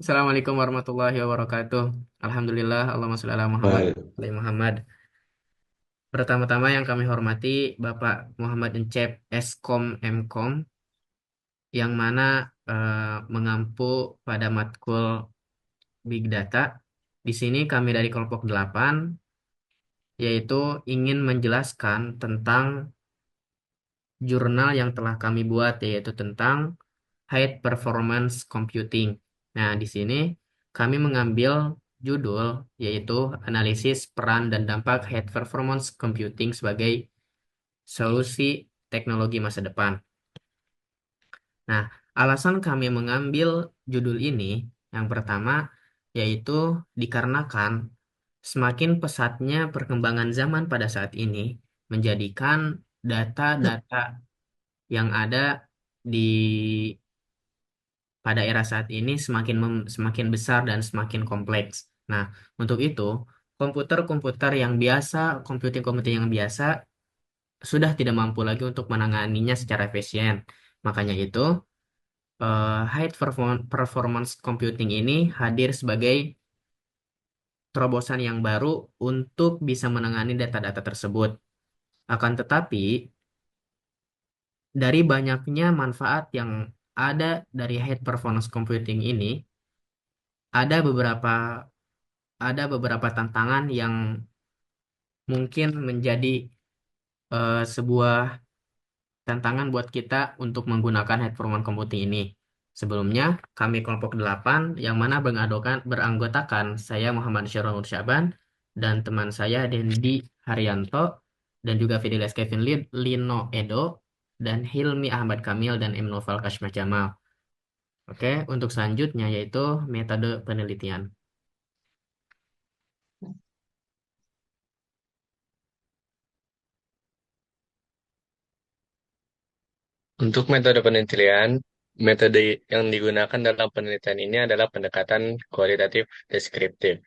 Assalamualaikum warahmatullahi wabarakatuh. Alhamdulillah, Allahumma sholli ala Muhammad, Baik. ala Muhammad. Pertama-tama yang kami hormati Bapak Muhammad Encep Eskom Mkom yang mana mengampu pada matkul Big Data. Di sini kami dari kelompok 8 yaitu ingin menjelaskan tentang jurnal yang telah kami buat yaitu tentang High Performance Computing. Nah, di sini kami mengambil judul yaitu analisis peran dan dampak High Performance Computing sebagai solusi teknologi masa depan. Nah, alasan kami mengambil judul ini yang pertama yaitu dikarenakan semakin pesatnya perkembangan zaman pada saat ini menjadikan data-data yang ada di pada era saat ini semakin besar dan semakin kompleks. Nah, untuk itu, komputer-komputer yang biasa, computing-computing yang biasa sudah tidak mampu lagi untuk menanganinya secara efisien. Makanya itu, performance computing ini hadir sebagai terobosan yang baru untuk bisa menangani data-data tersebut. Akan tetapi, dari banyaknya manfaat yang ada dari high performance computing ini, ada beberapa tantangan yang mungkin menjadi sebuah tantangan buat kita untuk menggunakan high performance computing ini. Sebelumnya, kami kelompok 8 yang mana beranggotakan saya Muhammad Syarul Nur Syaban dan teman saya Dendi Haryanto dan juga Fidelis Kevin Lino Edo dan Hilmi Ahmad Kamil dan M. Noval Kashmah Jamal. Oke, untuk selanjutnya yaitu metode penelitian. Untuk metode penelitian, metode yang digunakan dalam penelitian ini adalah pendekatan kualitatif deskriptif.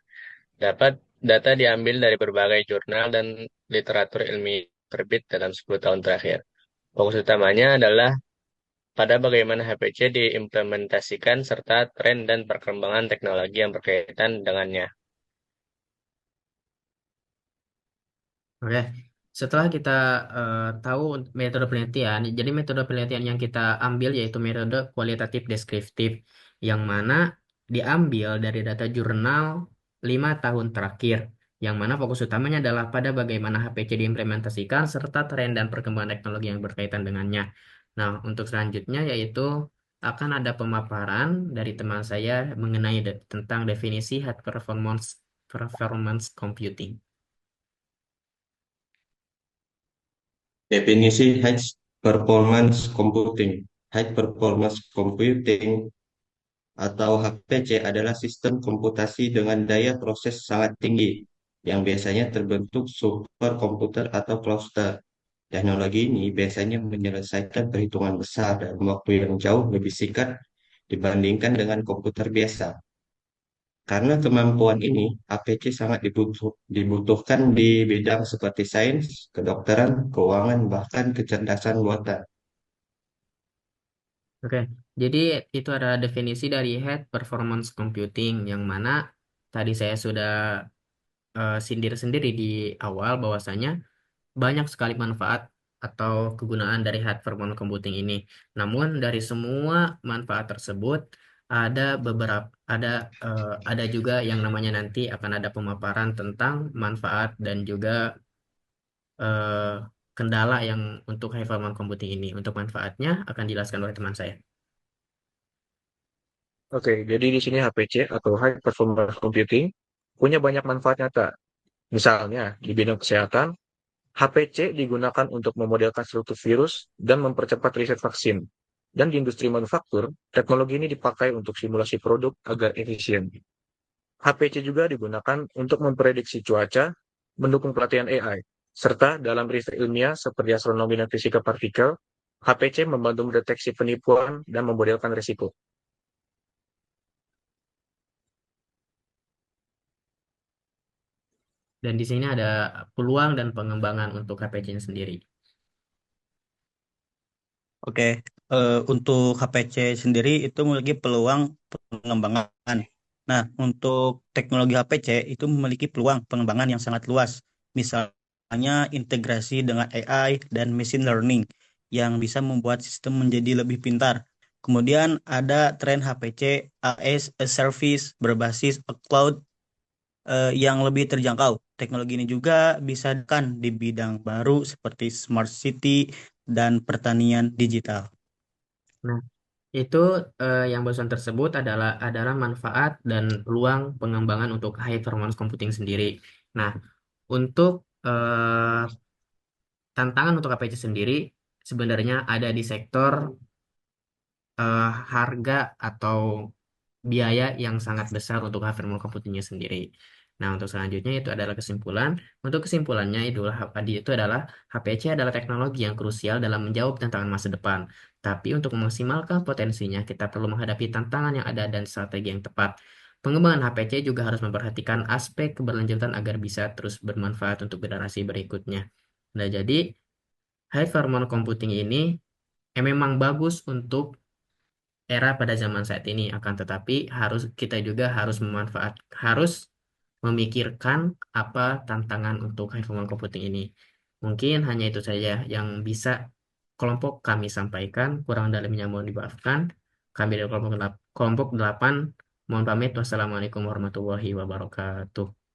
Dapat data diambil dari berbagai jurnal dan literatur ilmiah terbit dalam 10 tahun terakhir. Fokus utamanya adalah pada bagaimana HPC diimplementasikan serta tren dan perkembangan teknologi yang berkaitan dengannya. Oke, setelah kita tahu metode penelitian, jadi metode penelitian yang kita ambil yaitu metode kualitatif deskriptif, yang mana diambil dari data jurnal 5 tahun terakhir, yang mana fokus utamanya adalah pada bagaimana HPC diimplementasikan serta tren dan perkembangan teknologi yang berkaitan dengannya. Nah, untuk selanjutnya yaitu akan ada pemaparan dari teman saya mengenai tentang definisi high performance computing. Definisi High Performance Computing. High Performance Computing atau HPC adalah sistem komputasi dengan daya proses sangat tinggi yang biasanya terbentuk superkomputer atau cluster. Teknologi ini biasanya menyelesaikan perhitungan besar dalam waktu yang jauh lebih singkat dibandingkan dengan komputer biasa. Karena kemampuan ini, HPC sangat dibutuhkan di bidang seperti sains, kedokteran, keuangan, bahkan kecerdasan buatan. Oke, jadi itu adalah definisi dari High Performance Computing yang mana tadi saya sudah sindir sendiri di awal bahwasanya banyak sekali manfaat atau kegunaan dari High Performance Computing ini. Namun dari semua manfaat tersebut ada beberapa ada juga yang namanya nanti akan ada pemaparan tentang manfaat dan juga eh, kendala yang untuk High Performance Computing ini. Untuk manfaatnya akan dijelaskan oleh teman saya. Oke, jadi di sini HPC atau High Performance Computing punya banyak manfaat nyata. Misalnya, di bidang kesehatan, HPC digunakan untuk memodelkan struktur virus dan mempercepat riset vaksin. Dan di industri manufaktur, teknologi ini dipakai untuk simulasi produk agar efisien. HPC juga digunakan untuk memprediksi cuaca, mendukung pelatihan AI, serta dalam riset ilmiah seperti astronomi dan fisika partikel, HPC membantu mendeteksi penipuan dan memodelkan risiko. Dan di sini ada peluang dan pengembangan untuk HPC-nya sendiri. Oke, untuk HPC sendiri itu memiliki peluang pengembangan Nah, untuk teknologi HPC itu memiliki peluang pengembangan yang sangat luas. Misalnya integrasi dengan AI dan machine learning yang bisa membuat sistem menjadi lebih pintar. Kemudian ada tren HPC AS a Service berbasis cloud yang lebih terjangkau. Teknologi ini juga bisa kan di bidang baru seperti smart city dan pertanian digital. Nah, itu yang barusan tersebut adalah manfaat dan peluang pengembangan untuk high performance computing sendiri. Nah, untuk tantangan untuk APC sendiri sebenarnya ada di sektor harga atau biaya yang sangat besar untuk high performance computingnya sendiri. Nah, untuk selanjutnya itu adalah kesimpulan. Untuk kesimpulannya itu adalah HPC adalah teknologi yang krusial dalam menjawab tantangan masa depan. Tapi untuk memaksimalkan potensinya, kita perlu menghadapi tantangan yang ada dan strategi yang tepat. Pengembangan HPC juga harus memperhatikan aspek keberlanjutan agar bisa terus bermanfaat untuk generasi berikutnya. Nah, jadi high performance computing ini memang bagus untuk era pada zaman saat ini, akan tetapi kita juga harus memikirkan apa tantangan untuk high performance computing ini. Mungkin hanya itu saja yang bisa kelompok kami sampaikan. Kurang dalamnya mohon dimaafkan. Kami dari kelompok 8 mohon pamit. Wassalamualaikum warahmatullahi wabarakatuh.